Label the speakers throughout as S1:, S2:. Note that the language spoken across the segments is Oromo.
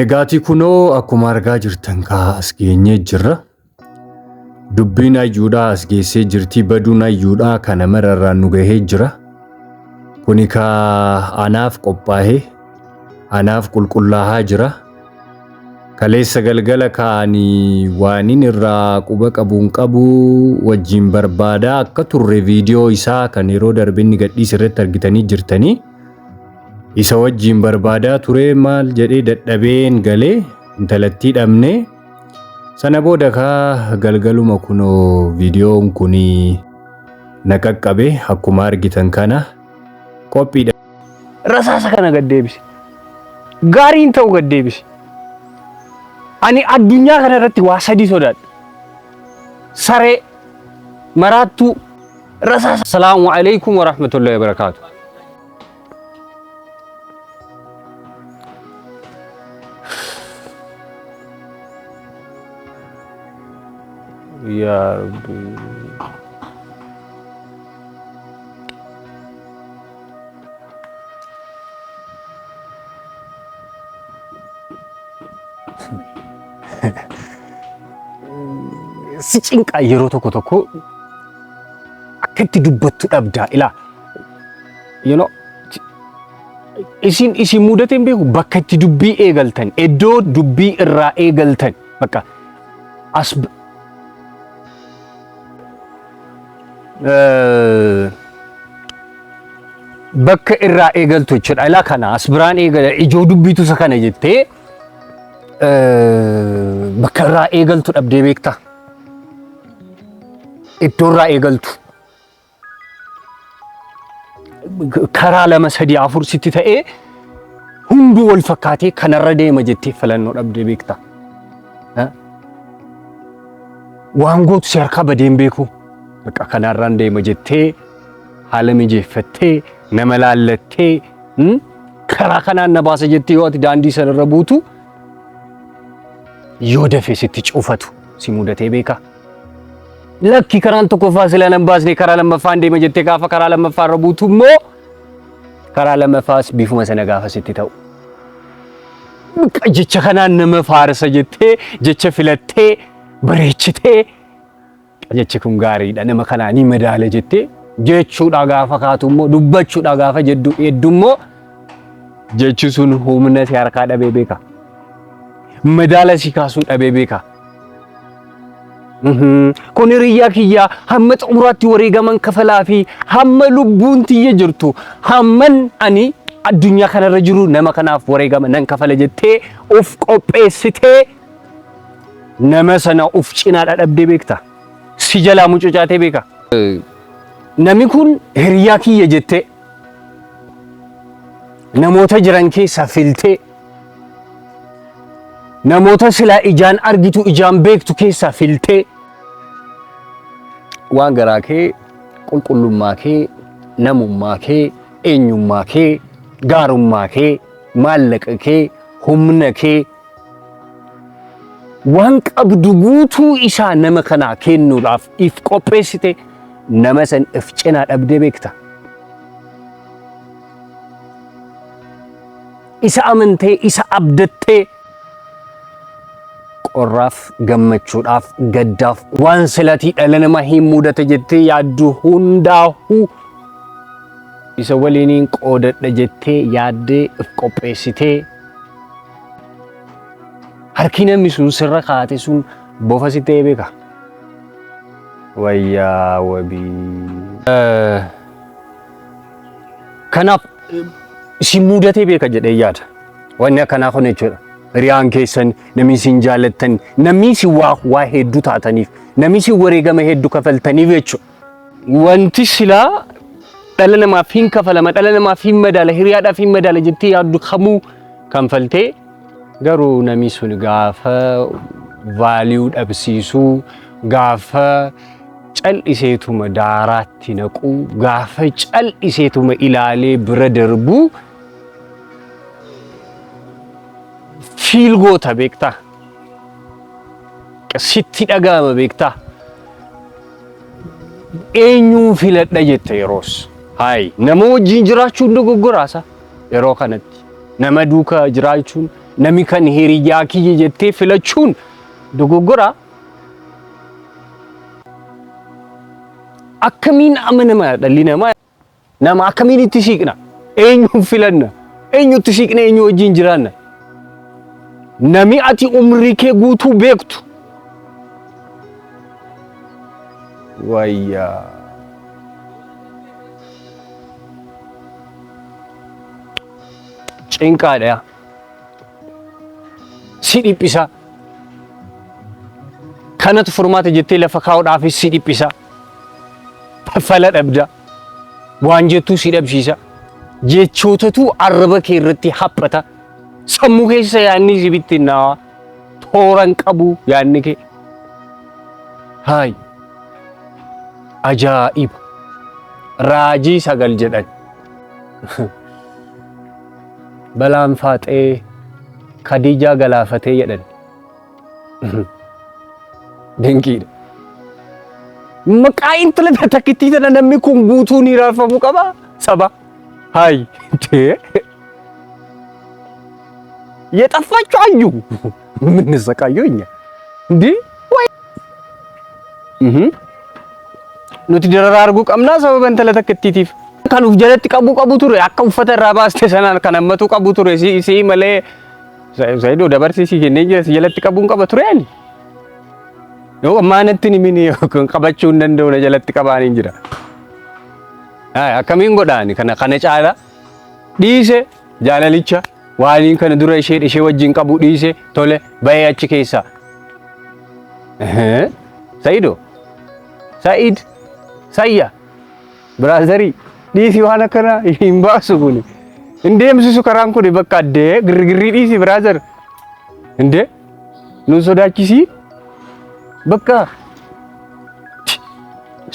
S1: Egaati kunoo akkuma argaa jirtan as geenyee jirra. Dubbiin ayyuudhaa as geessee jirti, baduun ayyuudhaa kana mararraan nu gahee jira. Kuni anaaf qophaa'ee anaaf qulqullaa'aa jira. Kaleessa galgala kaanii waanin irraa quba qabuun qabu wajjin barbaadaa akka turre viidiyoo isaa kan yeroo darbinni gadhiis irratti argitanii jirtanii. Isa wajjin barbaadaa ture maal jedhee dadhabeen galee intalattii dhabne. Sana booda galgaluma kunoo viidiyoon kuni na qaqqabe akkuma argitan kana qophiidha.
S2: Rasaasa kana gad deebisi. Gaariin ta'u gad deebisi. Ani addunyaa kana irratti waa sadii sodaadha. Saree, maraattuu, rasaasa. Assalaamu alaykum wa rahmatullahi wa barakaatuh. Ya Rabbi. Si cinqaa yeroo tokko akkatti dubbattu dhabdaa ilaa. Isin mudateen beeku bakka itti dubbii eegaltan, iddoo dubbii irraa eegaltan bakka as bakka irraa eegaltu jechuudha. Ilaa kana as biraan eegala ijoo dubbiitu isa kana jettee bakka irraa eegaltu dhabdee beektaa? Iddoo irraa eegaltu karaa lama sadii afur sitti ta'ee hunduu wal fakkaatee kanarra deema jettee filannoo dhabdee beektaa? Waan gootu si harkaa badeen beeku. Bakka kanarraan deema jettee haala mijeeffattee nama laallattee karaa kanaan na baasa jettee yoo ati daandii sanarra buutu yoo dafee sitti cufatu si mudatee beeka. Lakki karaan tokkoffaa sila nan baasne karaa lammaffaan deema jettee gaafa karaa lammaffaarra buutu immoo karaa lammaffaas bifuma sana gaafa sitti ta'u. Jecha kanaan nama faarsa jettee jecha filattee bareechitee jechi kun gaariidha nama kanaanii madaala jettee jechuudha gaafa kaatu immoo dubbachuudha gaafa jedhu immoo jechi sun humna si harkaa dhabee beeka. Madaala si kaasuu dhabee beeka. Kun hiriyyaa kiyyaa hamma xumuraatti wareegaman kafalaa fi hamma lubbuun tiyya jirtu hamman ani addunyaa kanarra jiru nama kanaaf wareegama nan kafala jettee of qopheessitee nama sana of cinaadha dhabdee beekta. Si jalaa mucucaatee beeka. Namni kun hiriyyaa kiyya jettee namoota jiran keessaa filtee namoota silaa ijaan argitu ijaan beektu keessaa filtee waan garaa kee qulqullummaa kee namummaa kee eenyummaa kee gaarummaa kee maallaqa kee humna kee waan qabdu guutuu isaa nama kanaa kennuudhaaf if qopheessite nama san if cinaa dhabdee beekta. Isa amantee isa abdattee qorraaf gammachuudhaaf gaddaaf waan silatii dhala namaa hin mudata jettee yaaddu hundaa'uu isa waliiniin qoodadha jettee yaaddee if qopheessitee harki namni sun sirra kaate sun bofa si ta'ee beeka. Wayyaa wabii. Kanaaf si mudatee beeka jedhee yaada. Wanni akkanaa kun jechuudha. Hiriyaan keessan namni isin jaallattan namni isin waa hedduu taataniif namni isin wareegama hedduu kafaltaniif jechuudha. Wanti silaa dhala namaaf hin kafalama dhala namaaf hin madaala hiriyaadhaaf hin madaala jettee yaaddu kamuu kanfaltee garuu namni sun gaafa vaaliyuu dhabsiisuu gaafa cal'iseetuma daaraatti naquu gaafa cal'iseetuma ilaalee bira darbuu fiil goota beektaa. Sitti dhagahama beektaa. Eenyuu filadha jette yeroos. Hai nama wajjin jiraachuun dogoggoraasa yeroo kanatti. nama duukaa jiraachuun nami kan hiriyaa kiyya jettee filachuun dogoggora. Akkamiin amanama dhalli namaa nama akkamiin itti siiqna eenyuun filanna eenyutti siiqna eenyu wajjin jiraanna nami ati umrii kee guutuu beektu wayyaa cinqaadha si dhiphisa kanatu furmaata jettee lafa kaa'uudhaafis si dhiphisa fala dhabda waan jettuu si dhabsiisa jechootatu arraba kee irratti haphata sammuu keessa yaanni si bittinnaawa tooran qabu yaanni kee haay ajaa'iba raajii sagal jedhan balaan faaxee Khadijaa galaafatee jedhan dinqiidha. Maqaa intala takkittii tana namni kun guutuun hiraarfamuu qaba saba haay የጠፋችሁ አዩ ምን ሰቃየው እኛ እንዴ ወይ ኑቲ ደራርጉ ቀምና ሰበበን ተለተክቲቲፍ ካኑፍ ጀለጥ ቀቡ ቀቡ ቱሬ አከ ኡፈተ ራባስ ተሰናን ከነመቱ ቀቡ ቱሬ ሲ መለ ዘይዶ ደበርሲ ሲ ገነጀ ጀለጥ ቀቡን ቀበ ቱሬ አኒ ነው ማነትን ምን ቀበቹ እንደው ጀለጥ ቀባኒ እንጅራ አይ አከሚን ጎዳኒ ከነ ጫላ ዲሴ ጃለልቻ ዋሊን ከነ ዱረ እሺ ወጅን ቀቡ ዲሴ ቶለ ባያች ከይሳ ሰይዶ ሰይድ ሰያ ብራዘሪ ዲሲ ዋና ከና ይምባሱ ጉኒ እንዴም ሱሱ ከራንኩ ደ በቃ ደ ግርግሪ ዲሲ ብራዘር እንዴ ኑ ሶዳቺሲ በቃ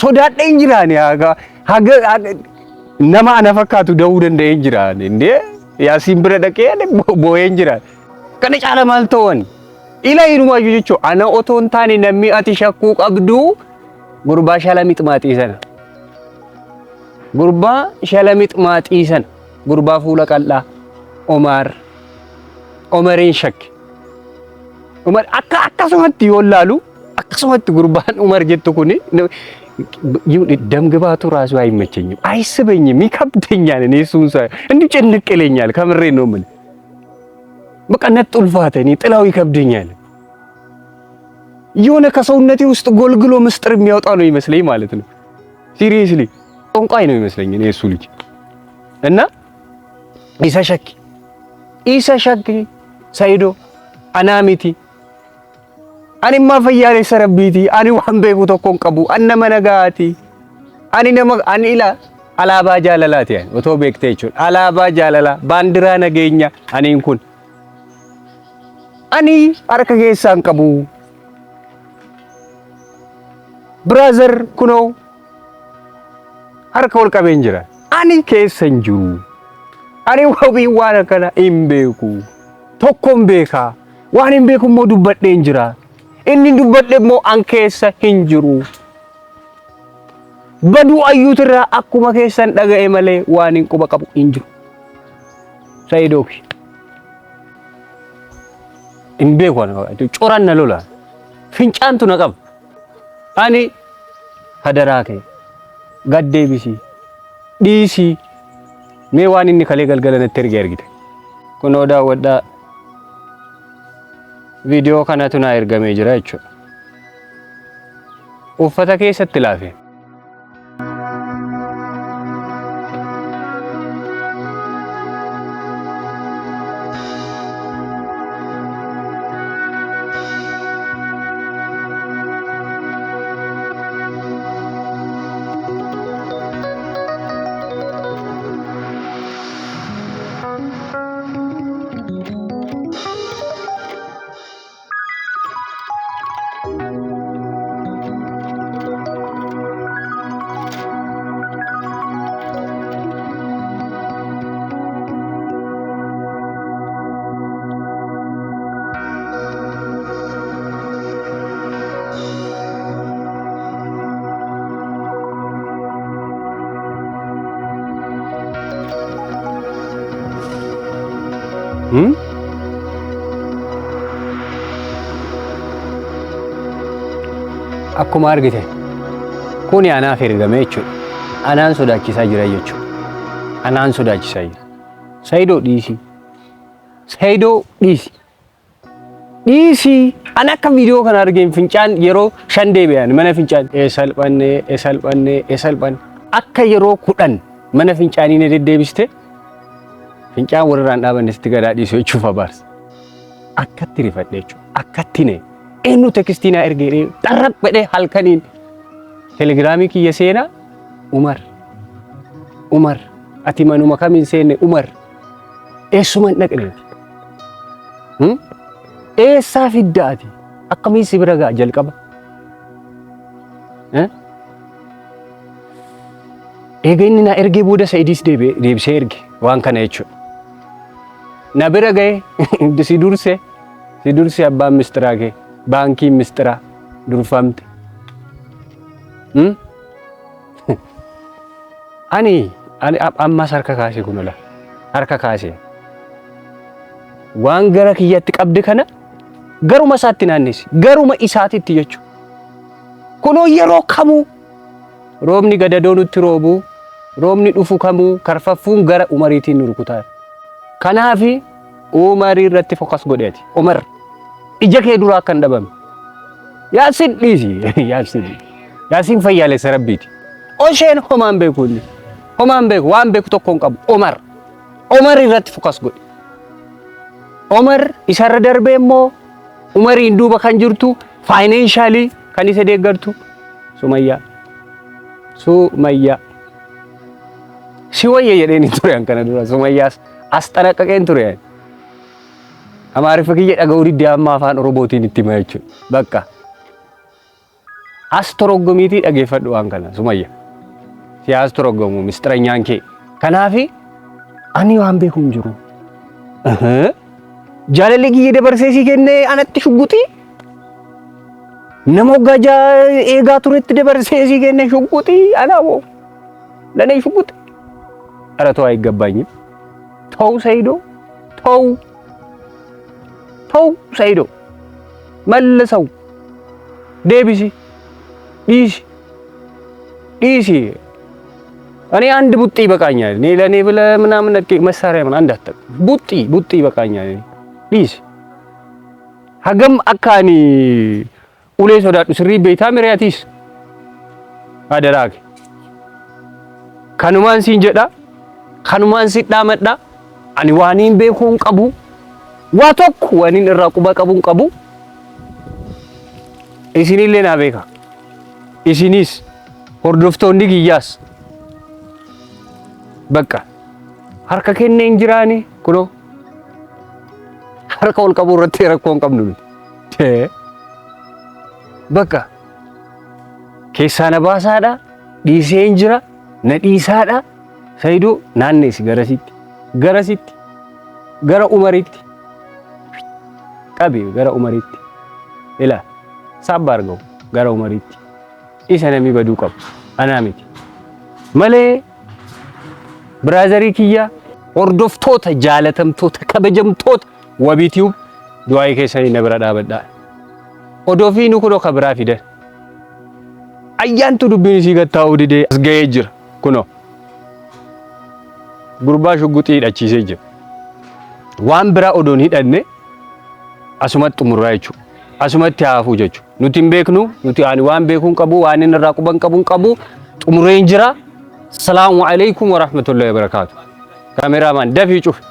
S2: ሶዳደ እንጅራኒ አጋ ሀገ ነማ ነፈካቱ ደውደ እንደ እንጅራኒ እንዴ ያሲን ብረ ደቀ ቦዬ እንጅራኒ ከነ ጫለ ማልተወን ኢላ ይኑማ ጁጆ አነ ኦቶንታኒ ነሚ አቲሸኩ ቀብዱ ጉርባ ሸለሚጥ ማጢሰን ጉርባ ሸለሚጥ ማጢሰን ጉርባ ፉለ ቀላ ኦመሬን ሸክ ኦመር አካሰመት ይወላሉ አካሰመት ጉርባን ኦመር ጀቱ ኩኒ ደም ግባቱ ራሱ አይመቸኝም አይስበኝም ይከብደኛል እኔ እሱን ሳይ እንዲህ ጭንቅ ይለኛል ከምሬ ነው ምን በቃ ነጥልፋተኒ ጥላው ይከብደኛል የሆነ ከሰውነቴ ውስጥ ጎልግሎ ምስጥር የሚያወጣ ነው ይመስለኝ ማለት ነው ሲሪየስሊ ጦንቃይ ነው ይመስለኝ እኔ እሱ ልጅ እና ኢሰሸክ ሰይዶ አናሚቲ አኒማ ፈያሌ ሰረቢቲ አኒ ዋንቤኩ ተኮን ቀቡ አነ መነጋቲ አኒ ነመ አኒላ አላባ ጃለላቲ ኦቶ ቤክቴቹ አላባ ጃለላ ባንዲራ ነገኛ አኒን ኩን አኒ አርከ ጌሳን ቀቡ ብራዘር ኩኖ አርከ ወልቀቤን ጅራ አኒ ኬሰን ጅሩ አኒ ወቢ ዋና ከና ኢምቤኩ tokkon beeka waan hin beeku immoo dubbadheen jira inni dubbadhe immoo an keessa hin jiru baduu ayyuutirraa akkuma keessan dhaga'e malee waan hin quba qabu hin jiru sayidoki hin beeku coran na lola fincaantu na qaba ani hadaraa kee gaddeebisi dhiisii mee waan inni kalee galgala natti erge argite kunoo daawwadhaa ቪዲዮ ከነቱና ergamee jira jechuudha. Uffata keessatti laafee akkuma argite kun anaaf ergame jechuudha. Anaan sodaachisaa jira jechuudha. Anaan sodaachisaa jira. Saayidoo dhiisi. Saayidoo dhiisi. Dhiisi. An akka viidiyoo kana argeen fincaan yeroo 5 deebi'an mana fincaan salphanne akka yeroo 10 mana fincaanii ne deddeebiste fincaan warraan dhaabanne sitti gadaa dhiisuu jechuuf abaarsa. Akkatti rifadhe jechuudha. Akkatti ne eenyu tekstinaa ergee darraq bedhe halkaniin telegiraamii kiyya seenaa Umar ati manuma kamiin seenne Umar eessuman dhaqne eessaa fiddaati akkamiin si bira gaa jalqaba eega inni na ergee booda Sa'idiis deebisee erge waan kana jechuudha. Na bira gahe si durse abbaan mistiraa kee baankiin mistiraa durfamte. Ani ammas harka kaase kunola harka kaase waan gara kiyyatti qabde kana garuma isaatti naannesi garuma isaatitti jechuudha. Kunoo yeroo kamuu roobni gadadoo nutti roobu roobni dhufu kamuu karfaffuun gara Umariitiin nu rukutaa. Kanaafi Umarii irratti fokas godheeti. Umar ija kee duraa kan dhabame Yaasin dhiisi Yaasin fayyaalessa rabbiiti. Osheen homaan beeku waan beeku tokkoon qabu Umar irratti fokas godhe. Umar isarra darbee immoo Umariin duuba kan jirtu faayinaanshaali kan isa deeggartu Sumayyaa si wayya jedheen ture kana dura Sumayyaas as xanaqqaqeen ture. Amaariffa kiyya dhaga'uu diddee amma afaan Oromootiin itti hima jechuudha. Bakka as toroggomiitii dhageeffadhu waan kana Sumayya. Si as toroggomu mistiranyaan kee. Kanaafi ani waan beeku hin jiru. Jaalalli kiyya dabarsee si kennee anatti shugguxii. Nama hoggaa eegaa turetti dabarsee si kennee shugguxii anaawoo. Lanee shugguxii. Ara too አይገባኝም. ተው Saayidoo ተው Saayidoo መልሰው deebisi ዲሲ እኔ አንድ ቡጢ ይበቃኛል። እኔ ለኔ ብለ ምናምን መሳሪያ ምን አንዳጠቅ ቡጢ ይበቃኛል። ዲሲ ሀገም አካኒ ኡሌ ሶዳዱ ስሪ ቤታ ምሪያቲስ አደራክ kanumaan siin jedha kanumaan si dhaamadha ani waaniin beekuun qabu waa tokko waaniin irraa quba qabuun qabu isinillee naa beeka isinis hordoftoonni kiyyaas bakka harka kennee hin jiraani kunoo harka ol qabu irratti rakkoo hin qabnu bakka keessaa na baasaadha dhiisee hin jira na dhiisaadha Saayidoo naanneesi garasitti gara Umariitti qabi gara Umariitti ila sabba argamu gara Umariitti isa namni baduu qabu anaa miti malee biraazarii kiyya hordoftoota jaalatamtoota kabajamtoota wabiitiyu du'aayii keessanii na bira dhaabadhaa odoofiinu kunoo ka biraa fidan ayyaantu dubbiin isii gattaa'uu didee as ga'ee jira kunoo gurbaa shugguxii hidhachiisee jira waan biraa odoon hidhanne asumatti xumurraa jechuudha asumatti haafuu jechuudha nuti hin beeknu nuti ani waan beekuun qabu waan inni irraa quban qabuun qabu xumureen jira. Salaamu alaykum wa rahmatullahi wa barakaatuh. Kaameramaan dafii cufi.